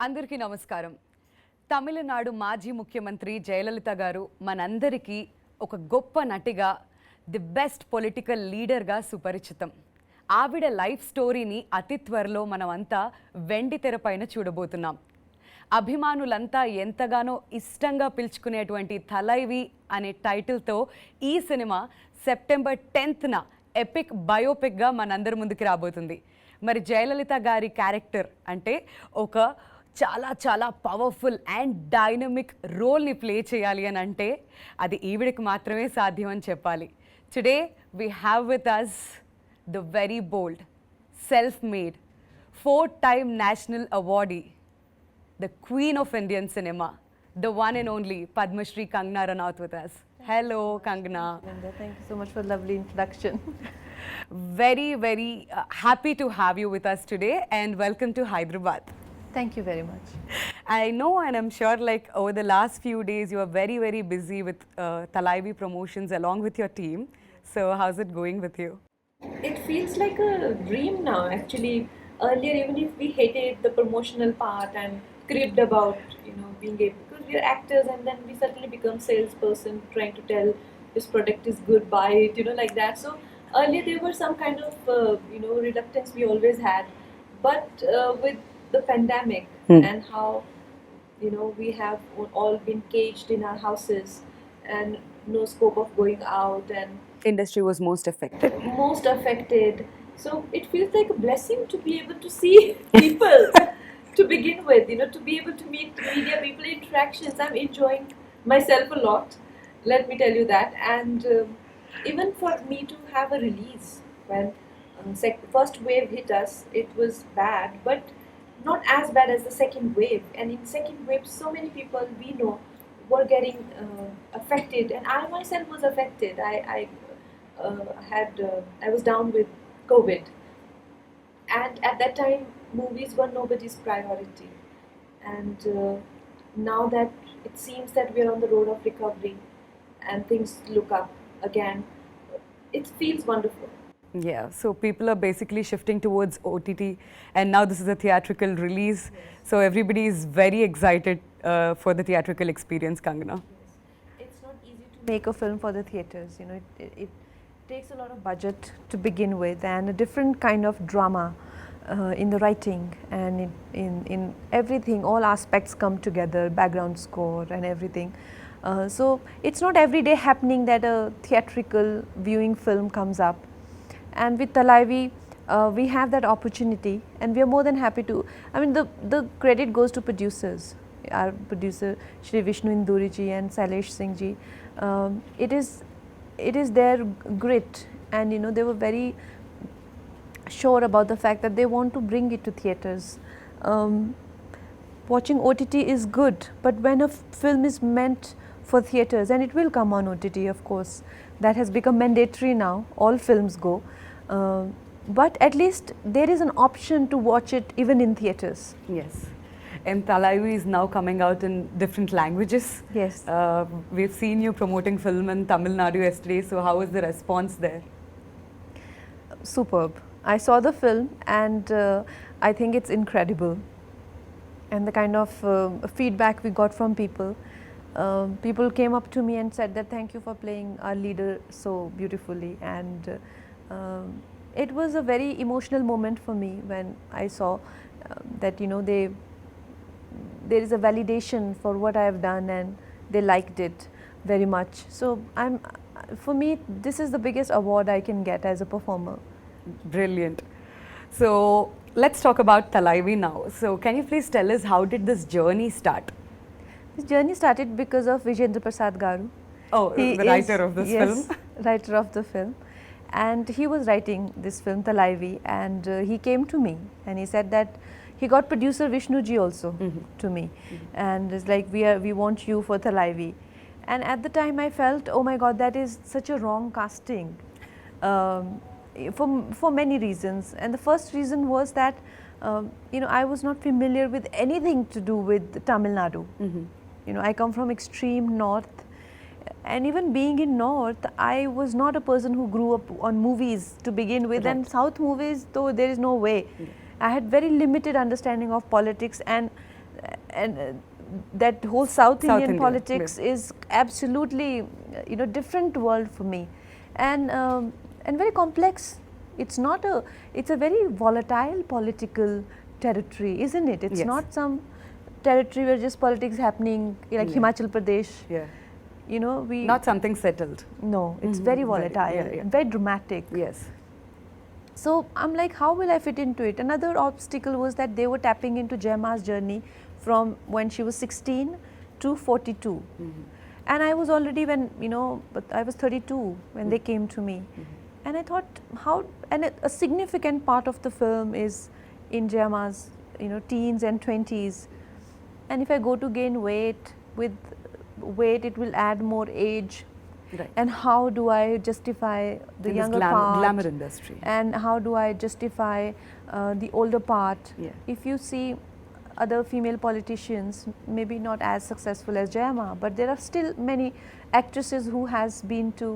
అందరికీ నమస్కారం. తమిళనాడు మాజీ ముఖ్యమంత్రి జయలలిత గారు మనందరికీ ఒక గొప్ప నటిగా, ది బెస్ట్ పొలిటికల్ లీడర్గా సుపరిచితం. ఆవిడ లైఫ్ స్టోరీని అతి త్వరలో మనమంతా వెండి తెరపైన చూడబోతున్నాం. అభిమానులంతా ఎంతగానో ఇష్టంగా పిలుచుకునేటువంటి థలైవి అనే టైటిల్తో ఈ సినిమా సెప్టెంబర్ 10న ఎపిక్ బయోపిక్గా మనందరి ముందుకు రాబోతుంది. మరి జయలలిత గారి క్యారెక్టర్ అంటే ఒక చాలా చాలా పవర్ఫుల్ అండ్ డైనమిక్ రోల్ని ప్లే చేయాలి అని అంటే అది ఈవిడికి మాత్రమే సాధ్యం అని చెప్పాలి. Today we have with us the very bold, self made, 4-time national awardee, the queen of Indian cinema, the one and only Padma Shri Kangana Ranaut with us. Hello, Kangana. Thank you so much for the lovely introduction. Very happy to have you with us today and welcome to Hyderabad. Thank you very much. I know and I'm sure like over the last few days you are very busy with Thalaivii promotions along with your team. So how's it going with you? It feels like a dream now actually. Earlier, even if we hated the promotional part and cribbed about being able, because we are actors and then we suddenly become salesperson trying to tell this product is good, buy it, like that. So earlier there were some kind of reluctance we always had, but with the pandemic and how we have all been caged in our houses and no scope of going out, and Industry was most affected. So it feels like a blessing to be able to see people to begin with, to be able to meet media people, interactions. I'm enjoying myself a lot, let me tell you that. And even for me to have a release when first wave hit us, it was bad, but not as bad as the second wave. And in second wave, so many people we know were getting affected, and I myself was affected. I was down with COVID, and at that time movies were nobody's priority, and now that it seems that we are on the road of recovery and things look up again, it feels wonderful. Yeah, so people are basically shifting towards OTT and now this is a theatrical release. Yes. So everybody is very excited for the theatrical experience, Kangana. It's not easy to make a film for the theatres, it takes a lot of budget to begin with and a different kind of drama in the writing and in everything. All aspects come together, background score and everything. So it's not every day happening that a theatrical viewing film comes up, and with Thalaivii we have that opportunity and we are more than happy to. I mean the credit goes to producers, our producer Shri Vishnu Induri ji and Sailesh Singh ji. It is their grit, and they were very sure about the fact that they want to bring it to theatres. Watching OTT is good, but when a film is meant for theatres, and it will come on OTT, of course, that has become mandatory now, all films go, but at least there is an option to watch it even in theatres. Yes. And Thalaivii is now coming out in different languages. Yes. We've seen you promoting film in Tamil Nadu yesterday, so how was the response there? Superb. I saw the film and I think it's incredible, and the kind of feedback we got from people. People came up to me and said that thank you for playing our leader so beautifully, and it was a very emotional moment for me when I saw that there is a validation for what I have done and they liked it very much. So for me this is the biggest award I can get as a performer. Brilliant. So let's talk about Thalaivii now. So can you please tell us how did this journey start? This journey started because of Vijayendra Prasad Garu. Oh, the writer of this film. Yes, writer of the film. And he was writing this film Thalaivii, and he came to me and he said that he got producer Vishnu ji also to me, and it's like we want you for Thalaivii. And at the time I felt, oh my God, that is such a wrong casting for many reasons. And the first reason was that I was not familiar with anything to do with Tamil Nadu. I come from extreme north, and even being in north, I was not a person who grew up on movies to begin with. Right. And south movies, though there is no way. I had very limited understanding of politics, and and that whole South South Indian India, politics is absolutely, different world for me, and very complex. It's not a, it's a very volatile political territory, isn't it? It's Yes. not some territory where just politics happening like Yeah. Himachal Pradesh. Yeah. We Not something settled. no, it's Mhm. very Very- volatile, yeah, yeah. very dramatic. Yes. So I'm like, how will I fit into it? Another obstacle was that they were tapping into Jaima's journey from when she was 16 to 42. And I was already but I was 32 when they came to me. And I thought, a significant part of the film is in Jaima's, teens and 20s. And if I go to gain weight, with weight it will add more age. Right. And how do I justify the In this younger part? glamour industry. And how do I justify the older part? Yeah. If you see other female politicians, maybe not as successful as Jayama, but there are still many actresses who has been to,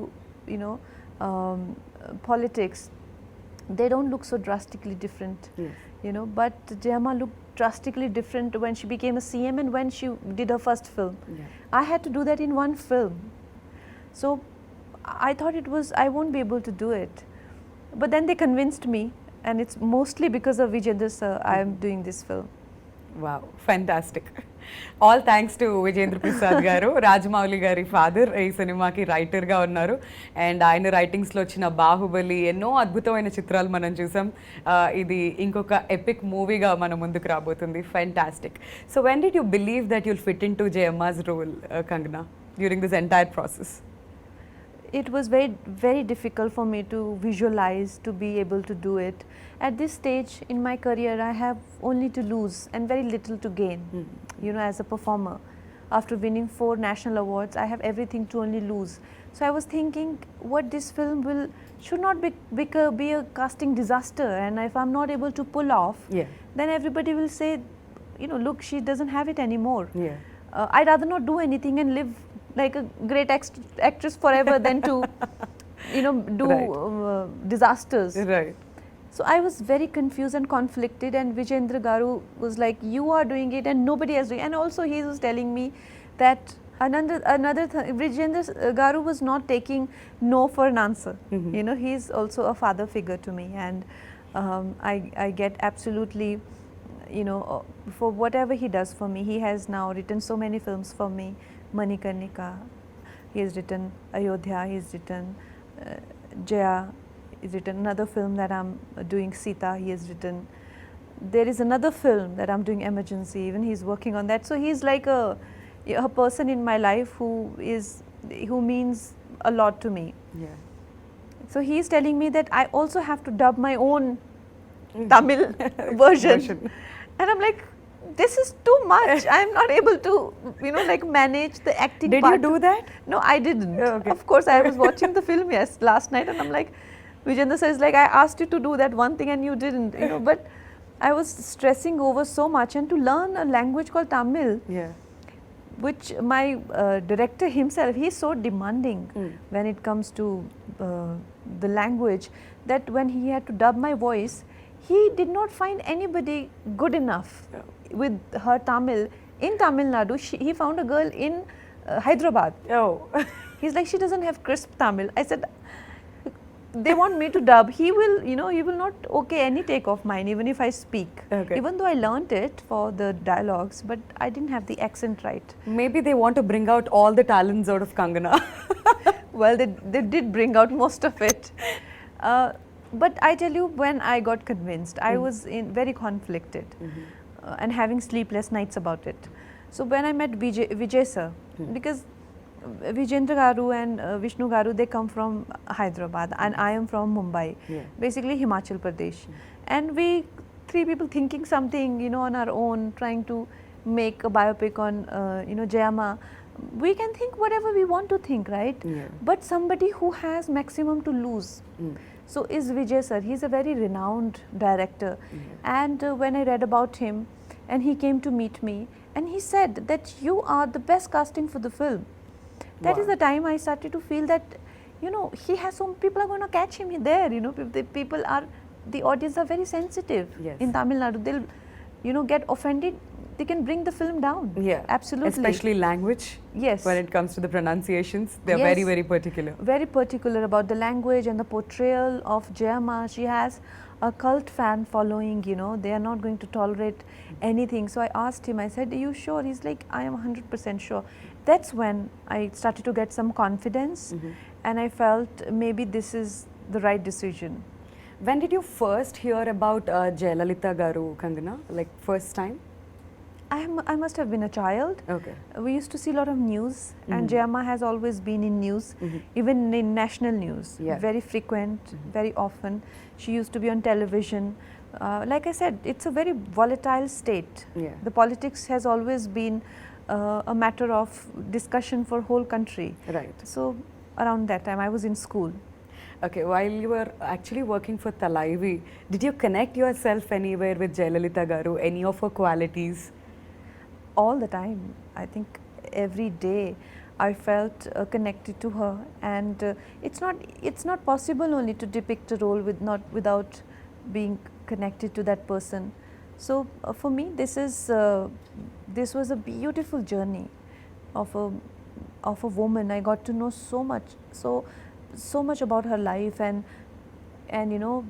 politics. They don't look so drastically different, Yes. But Jayama looked drastically different when she became a CM and when she did her first film. Yeah. I had to do that in one film. So I thought I won't be able to do it. But then they convinced me, and it's mostly because of Vijayendra sir I am doing this film. Wow, fantastic. All thanks to Vijayendra Prasad garu, Rajamouli gari father, ఈ సినిమాకి రైటర్గా ఉన్నారు. And ఆయన రైటింగ్స్లో వచ్చిన బాహుబలి ఎన్నో అద్భుతమైన చిత్రాలు మనం చూసాం. ఇది ఇంకొక ఎపిక్ మూవీగా మన ముందుకు రాబోతుంది. Fantastic. So when did you believe that you'll fit into Jayamma's role, Kangana, during this entire process? It was very, very difficult for me to visualize, to be able to do it. At this stage in my career, I have only to lose and very little to gain, as a performer. After winning 4 national awards, I have everything to only lose. So I was thinking, what this film should not be a casting disaster, and if I'm not able to pull off, Yeah. then everybody will say, look, she doesn't have it anymore. Yeah. I'd rather not do anything and live like a great actress forever than to, do Right. disasters. Right. So I was very confused and conflicted, and Vijayendra Garu was like, you are doing it and nobody else doing it. And also he was telling me that Vijayendra Garu was not taking no for an answer. He's also a father figure to me, and I get absolutely, for whatever he does for me. He has now written so many films for me. Manikarnika, he has written Ayodhya, he has written Jaya, he's written another film that I'm doing, Sita, he has written. There is another film that I'm doing, Emergency, even he's working on that. So he's like a person in my life who means a lot to me. Yeah. So he's telling me that I also have to dub my own Tamil version. And I'm like, this is too much. I'm not able to, manage the acting Did part. you do that? No, I didn't. Okay. Of course, I was watching the film last night, and I'm like, Vijayendra says, like, I asked you to do that one thing and you didn't, but I was stressing over so much, and to learn a language called Tamil, Yeah. which my director himself, he's so demanding when it comes to the language, that when he had to dub my voice, he did not find anybody good enough with her Tamil in Tamil Nadu. He found a girl in Hyderabad. Oh. He's like, she doesn't have crisp Tamil. I said, they want me to dub. He will, he will not okay any take of mine, even if I speak. Okay. Even though I learnt it for the dialogues, but I didn't have the accent right. Maybe they want to bring out all the talents out of Kangana. Well, they did bring out most of it. But I tell you, when I got convinced, I was very conflicted and having sleepless nights about it. So when I met Vijay sir, because Vijayendra Garu and Vishnu Garu, they come from Hyderabad and I am from Mumbai, basically Himachal Pradesh. And we 3 people thinking something, on our own, trying to make a biopic on, Jayama. We can think whatever we want to think, right? Yeah. But somebody who has maximum to lose. So is Vijay sir. He's a very renowned director. And when I read about him, and he came to meet me, and he said that you are the best casting for the film. That is Wow. the time I started to feel that, he has some people are going to catch him there. The audience are very sensitive Yes. in Tamil Nadu. They'll, get offended they can bring the film down. Yeah, Absolutely. especially language. Yes. When it comes to the pronunciations, they're Yes. very, very particular. Very particular about the language and the portrayal of Jayama. She has a cult fan following, you know, they are not going to tolerate anything. So I asked him, I said, are you sure? He's like, I am 100% sure. That's when I started to get some confidence, and I felt maybe this is the right decision. When did you first hear about Jayalalitha Garu, Kangana? Like first time? I must have been a child. Okay. We used to see a lot of news, and Jayama has always been in news, even in national news, Yeah. very frequent, very often. She used to be on television. Like I said, it's a very volatile state. Yeah. The politics has always been a matter of discussion for whole country. Right. So around that time, I was in school. Okay, while you were actually working for Thalaivii, did you connect yourself anywhere with Jayalalitha Garu, any of her qualities? All the time. I think every day I felt connected to her, and it's not possible only to depict a role without being connected to that person. So for me, this was a beautiful journey of a woman. I got to know so much about her life, and you know,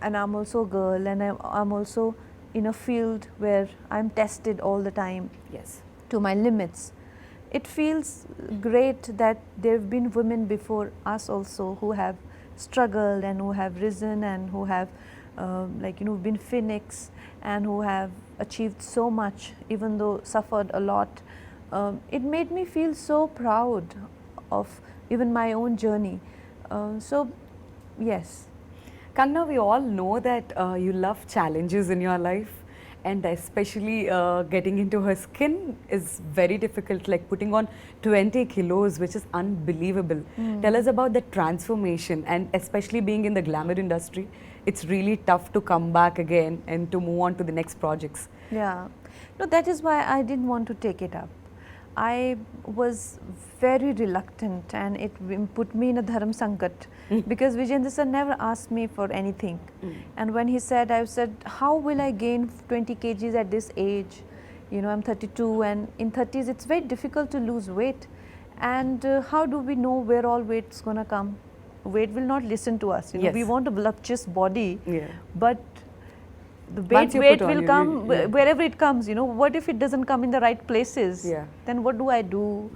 and I'm also a girl, and I'm also in a field where I'm tested all the time Yes. to my limits. It feels great that there have been women before us also who have struggled and who have risen and who have been phoenix and who have achieved so much, even though suffered a lot. It made me feel so proud of even my own journey. So yes. Kangana, we all know that you love challenges in your life, and especially getting into her skin is very difficult, like putting on 20 kilos, which is unbelievable. Tell us about the transformation, and especially being in the glamour industry, it's really tough to come back again and to move on to the next projects. Yeah, no, that is why I didn't want to take it up. I was very reluctant, and it put me in a dharam sankat because Vijayendra sir never asked me for anything. And when he said, I said, how will I gain 20 kgs at this age? You know, I'm 32, and in 30s it's very difficult to lose weight. And how do we know where all weight's gonna come? Weight will not listen to us. You know, Yes. we want a voluptuous body, Yeah. but the Once you weight put on, will you come really- yeah. wherever it comes. You know, what if it doesn't come in the right places? Yeah. Then what do I do?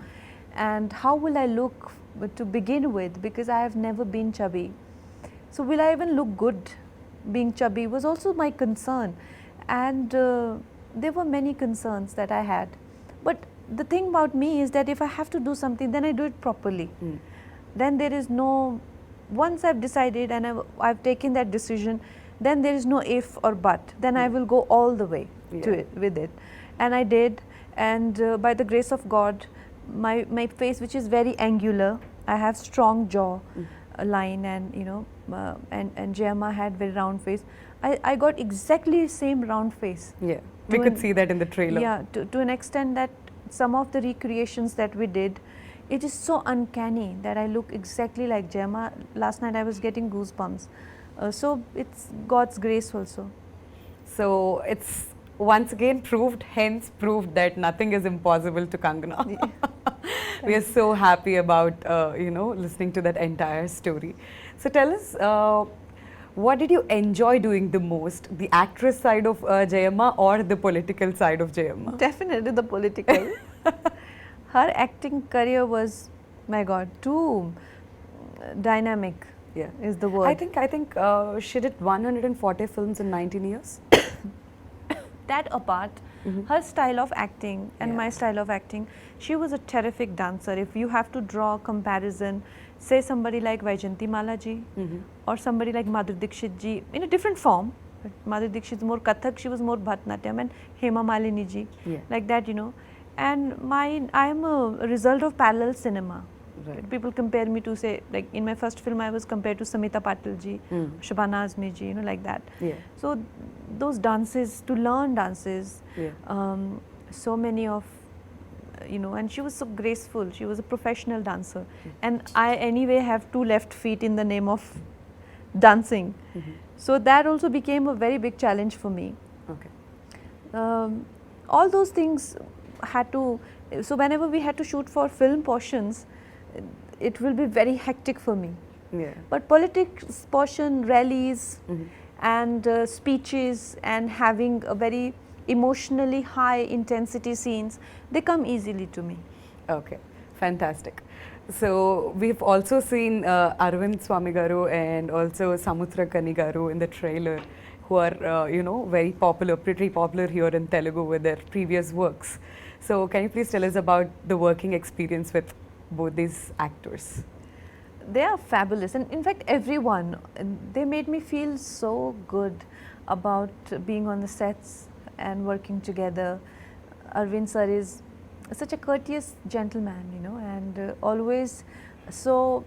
And how will I look to begin with? Because I have never been chubby. So will I even look good being chubby was also my concern. And there were many concerns that I had. But the thing about me is that if I have to do something, then I do it properly. Then there is no, once I've decided and I've taken that decision, then there is no if or but. Then I will go all the way to Yeah. it, with it. And I did. And by the grace of God, my face, which is very angular, I have strong jaw line, and you know, and Jayama had very round face. I got exactly same round face. Yeah, we To could an- see that in the trailer. Yeah, to an extent that some of the recreations that we did, it is so uncanny that I look exactly like Jayama. Last night I was getting goosebumps. So it's God's grace also. So it's once again hence proved that nothing is impossible to Kangana. We are so happy about listening to that entire story. So tell us, what did you enjoy doing the most, the actress side of Jayama or the political side of Jayama? Definitely the political. Her acting career was, my God, too dynamic. Yeah, is the word. I think she did 140 films in 19 years. That apart, her style of acting and Yeah. my style of acting, she was a terrific dancer. If you have to draw a comparison, say somebody like Vaijayanti Mala ji or somebody like Madhuri Dixit ji in a different form. But Madhuri Dixit is more Kathak, she was more Bharatanatyam, and Hema Malini ji, Yeah. like that, you know. And I am a result of parallel cinema. Right. People compare me to, say, like in my first film I was compared to Samita Patil ji, Shabana Azmi ji, you know, like that. Yeah. So those dances, to learn dances, Yeah. so many of, and she was so graceful. She was a professional dancer. And I anyway have 2 left feet in the name of dancing. So that also became a very big challenge for me. Okay. All those things had to, so whenever we had to shoot for film portions, it will be very hectic for me. Yeah. But politics portion, rallies, Mhm. and speeches, and having a very emotionally high intensity scenes, they come easily to me. Okay, fantastic. So we've also seen Arvind Swami Garu and also Samutra Kani Garu in the trailer, who are very popular, pretty popular here in Telugu with their previous works. So can you please tell us about the working experience with both these actors? They are fabulous, and in fact everyone, they made me feel so good about being on the sets and working together. Arvind sir is such a courteous gentleman, and always so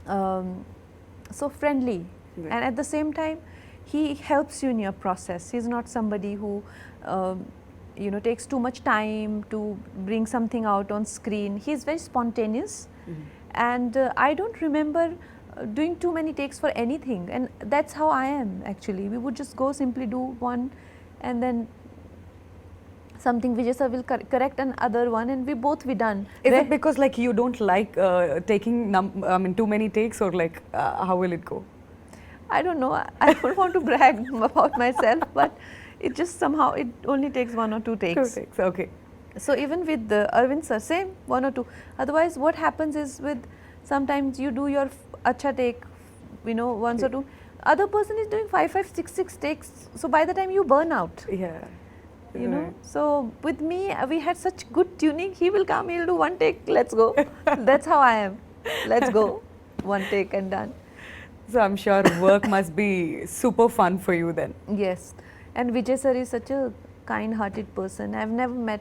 so friendly. Right. And at the same time, he helps you in your process. He's not somebody who takes too much time to bring something out on screen. He's very spontaneous. Mhm. And I don't remember doing too many takes for anything, and that's how I am actually. We would just go simply do one, and then something Vijay sir will correct another one, and we both be done. Is it because like you don't like taking too many takes, or like how will it go? I don't know. I don't want to brag about myself, but it just somehow it only takes 1 or 2 takes. 2 takes, okay. So even with the Arvind sir, same 1 or 2. Otherwise, what happens is with sometimes you do your acha take, once or two. Other person is doing 5, 6 takes. So by the time you burn out, Yeah. Right. So with me, we had such good tuning. He will come, he'll do 1 take. Let's go. That's how I am. Let's go. 1 take and done. So I'm sure work must be super fun for you then. Yes. And Vijay sir is such a kind-hearted person. I've never met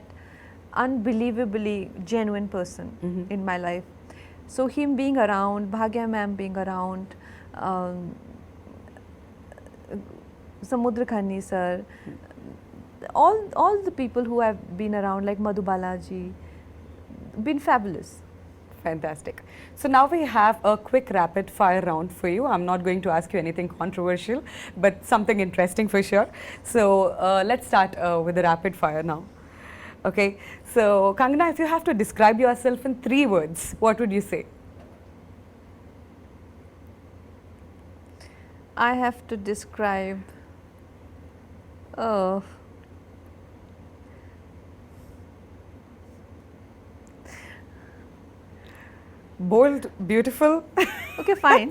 unbelievably genuine person Mhm. in my life. So him being around, Bhagya ma'am being around, Samudra Khani sir, all the people who have been around, like Madhu Balaji, been fabulous. Fantastic. So now we have a quick rapid fire round for you. I'm not going to ask you anything controversial, but something interesting for sure. So let's start with the rapid fire now. Okay. So Kangana, if you have to describe yourself in 3 words, what would you say? I have to describe. Oh. Bold, beautiful. Okay, fine.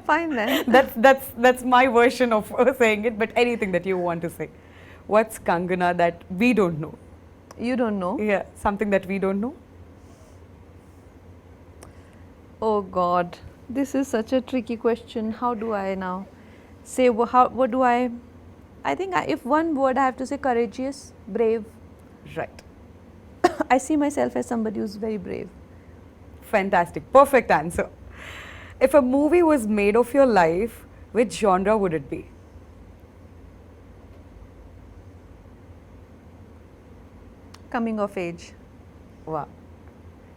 Fine then. That's my version of saying it, but anything that you want to say. What's Kangana that we don't know? You don't know? Yeah, something that we don't know. Oh God, this is such a tricky question. How do I now say, what do I think if one word I have to say, courageous, brave. Right. I see myself as somebody who's very brave. Fantastic. Perfect answer. If a movie was made of your life, which genre would it be? Coming of age. Wow.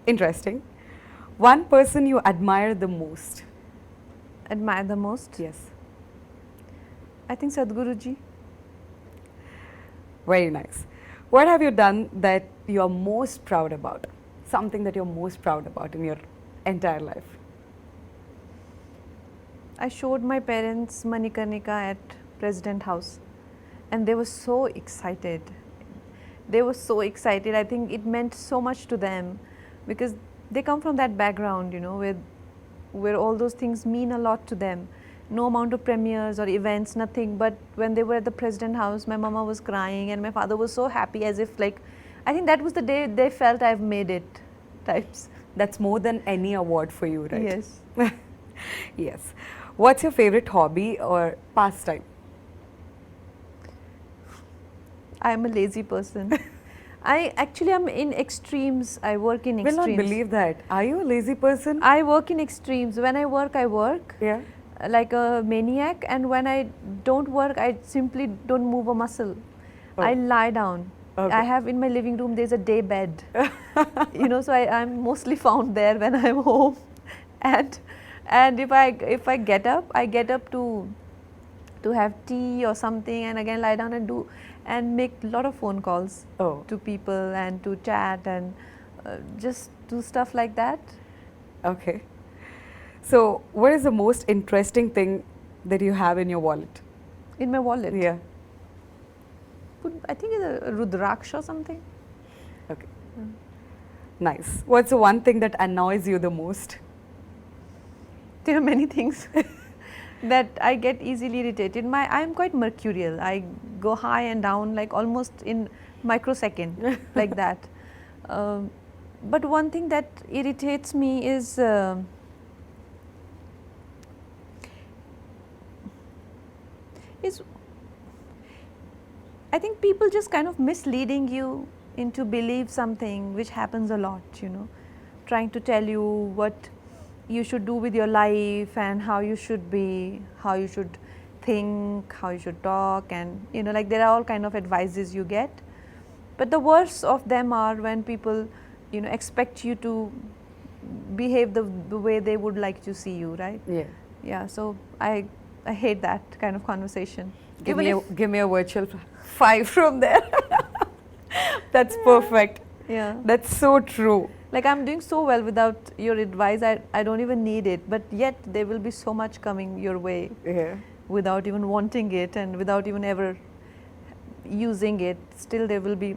Interesting. One person you admire the most? Admire the most? Yes. I think Sadhguruji. Very nice. What have you done that you're most proud about? Something that you're most proud about in your entire life? I showed my parents Manikarnika at President House, and they were so excited. They were so excited. I think it meant so much to them because they come from that background, where all those things mean a lot to them. No amount of premieres or events, nothing. But when they were at the President House, my mama was crying and my father was so happy, as if like, I think that was the day they felt I've made it, types. That's more than any award for you, right? Yes. Yes. What's your favorite hobby or pastime? I'm a lazy person. I actually am in extremes. I work in Will extremes. not believe that. Are you a lazy person? I work in extremes. When I work Yeah. like a maniac, and when I don't work, I simply don't move a muscle. Oh. I lie down. Okay. I have in my living room, there's a day bed. So I'm mostly found there when I'm home. And if I get up, I get up to to have tea or something, and again lie down and do and make a lot of phone calls Oh, to people and to chat and just do stuff like that. okay. So, what is the most interesting thing that you have in your wallet? In my wallet, Yeah. I think it's a Rudraksh or something. Okay. Nice. What's the one thing that annoys you the most? There are many things that I get easily irritated. I am quite mercurial. I go high and down like almost in microsecond, like that. But one thing that irritates me is I think people just kind of misleading you into believe something, which happens a lot, you know, trying to tell you what you should do with your life and how you should be, how you should think, how you should talk, and you know, like there are all kind of advices you get. But the worst of them are when people, you know, expect you to behave the way they would like to see you, right? Yeah. Yeah, so I hate that kind of conversation. Give Even me, if- give me a virtual 5 from there. That's perfect. yeah. That's so true. Like I'm doing so well without your advice, I don't even need it, but yet there will be so much coming your way Yeah. without even wanting it and without even ever using it. Still there will be,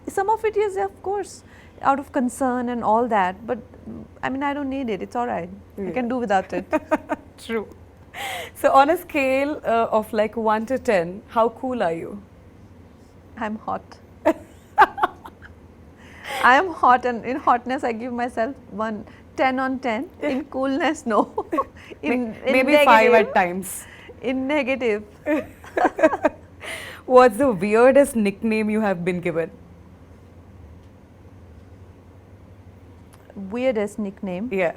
some of it is of course out of concern and all that, but I mean I don't need it, it's alright, I can do without it. True. So, on a scale of like 1 to 10, how cool are you? I'm hot. I am hot, and in hotness I give myself 10 on 10. In coolness, no. in Maybe negative, 5 at times. In negative. What's the weirdest nickname you have been given? Weirdest nickname. Yeah.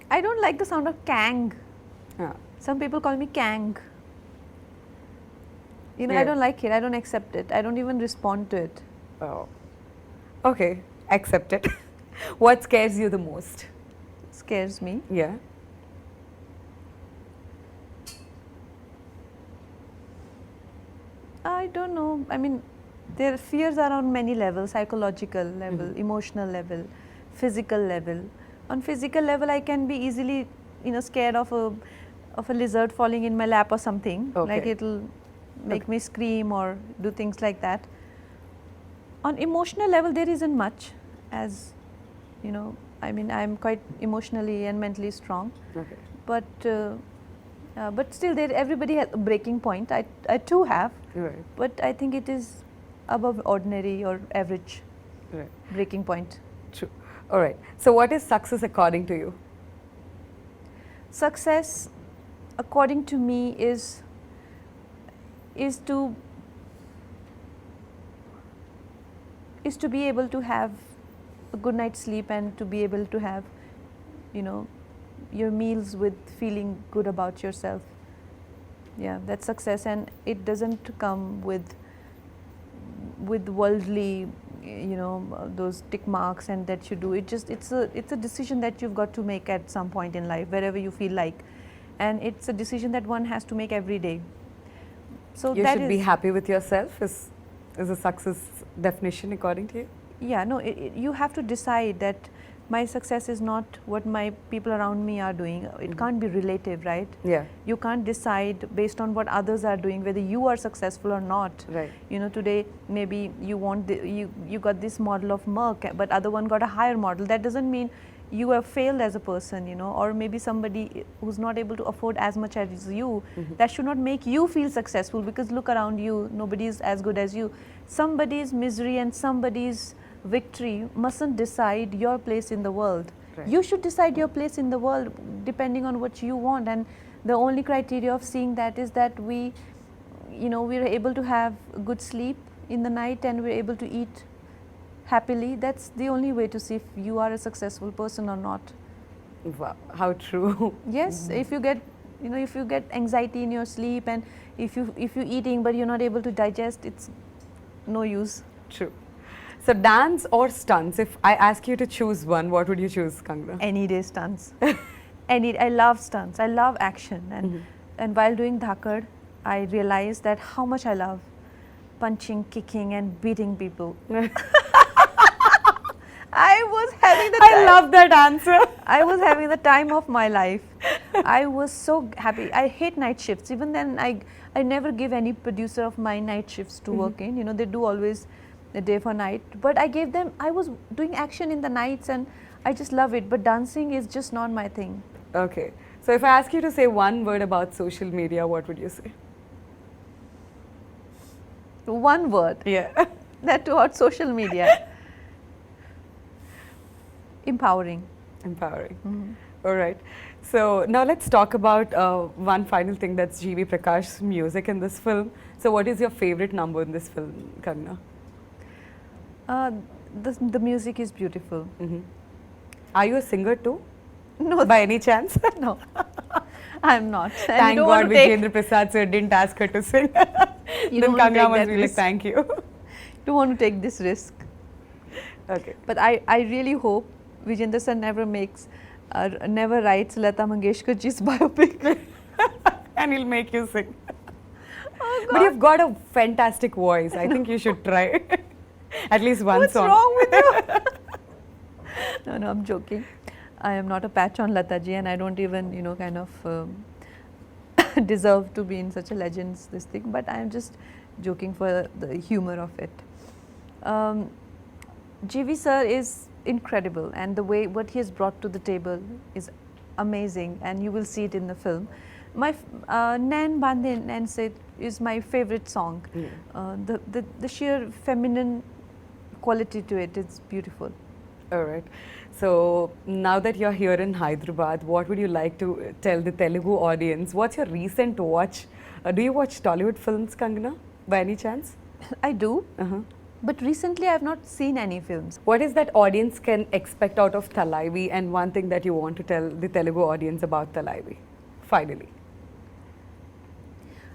I don't like the sound of Kang. Ah. Some people call me Kang. You know, Yeah. I don't like it. I don't accept it. I don't even respond to it. Oh. Okay, accept it. What scares you the most? It scares me. Yeah. I don't know. I mean, their fears are on many levels: psychological level, emotional level, physical level. On physical level, I can be easily, you know, scared of a lizard falling in my lap or something. Okay. Like it'll make me scream or do things like that. On emotional level, there isn't much, as you know. I mean, I'm quite emotionally and mentally strong, Okay. but still, everybody has a breaking point. I too have, Right. but I think it is above ordinary or average Right. breaking point. True. All right. So, what is success according to you? Success, according to me, is to be able to have a good night's sleep and to be able to have, you know, your meals with feeling good about yourself. Yeah, that's success, and it doesn't come with worldly, you know, those tick marks and that you do. It's a decision that you've got to make at some point in life, wherever you feel like, and it's a decision that one has to make every day. So You that should be is- happy with yourself is a success definition according to you? Yeah, no, you have to decide that my success is not what my people around me are doing. It can't be relative, right? Yeah. You can't decide based on what others are doing whether you are successful or not. Right. You know, today maybe you want you got this model of Merck, but other one got a higher model. That doesn't mean you have failed as a person, you know, or maybe somebody who's not able to afford as much as you. That should not make you feel successful, because look around you, nobody is as good as you. Somebody's misery and somebody's victory mustn't decide your place in the world. Right. You should decide your place in the world depending on what you want, and the only criteria of seeing that is that we, you know, we're able to have good sleep in the night and we're able to eat happily. That's the only way to see if you are a successful person or not. Wow, how true. Yes, if you get, you know, if you get anxiety in your sleep, and if you're eating but you're not able to digest, it's no use. True. So, dance or stunts? If I ask you to choose one, what would you choose, Kangana? Any day stunts. I love stunts. I love action, and and while doing Dhakad, I realized that how much I love punching, kicking, and beating people. I was having the I love that answer. I was having the time of my life. I was so happy. I hate night shifts. Even then, I never give any producer of mine night shifts to work in. You know, they do always the day for night. But I gave them, I was doing action in the nights and I just love it. But dancing is just not my thing. Okay. So if I ask you to say one word about social media, what would you say? One word. Yeah. That toward social media. Empowering. Empowering. All right. So now let's talk about one final thing, that's G.V. Prakash's music in this film. So what is your favorite number in this film, Kangana? The music is beautiful. Are you a singer too? No, By any chance? no, I'm not. And Thank you don't God want to take, Vijayendra Prasad sir didn't ask her to sing. you Then don't want to Kangana take must that be like, risk. thank you. Don't want to take this risk. Okay. But I really hope Vijayendra sir never writes Lata Mangeshkar ji's biopic. And he'll make you sing. Oh, But you've got a fantastic voice. I think you should try. At least one What's song. wrong with you? No, I'm joking. I am not a patch on Lata ji, and I don't even, you know, kind of deserve to be in such a legend's this thing. But I am just joking for the humor of it. GV sir is incredible, and the way what he has brought to the table is amazing, and you will see it in the film. My Nain Bande Nain Se is my favorite song. The sheer feminine quality to it is beautiful. All right. So now that you're here in Hyderabad, what would you like to tell the Telugu audience? What's your recent watch? Do you watch Tollywood films, Kangana, by any chance? I do, but recently I have not seen any films. What is that audience can expect out of Thalaivii, and one thing that you want to tell the Telugu audience about Thalaivii, finally?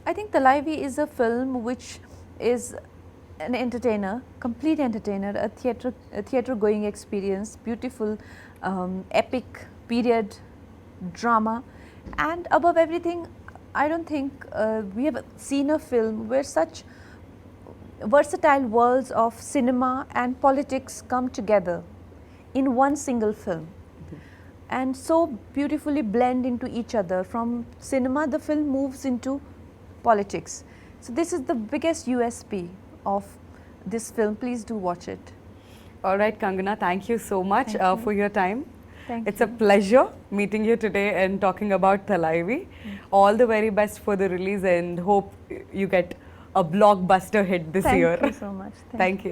I think Thalaivii is a film which is an entertainer, complete entertainer, a theatre going experience, beautiful, epic period drama, and above everything, I don't think we have seen a film where such versatile worlds of cinema and politics come together in one single film and so beautifully blend into each other. From cinema, the film moves into politics. So this is the biggest USP of this film. Please do watch it. All right, Kangana, thank you so much Thank you. for your time. Thank It's you. a pleasure meeting you today and talking about Thalaivii. All the very best for the release, and hope you get a blockbuster hit this year. Thank you so much. Thank you.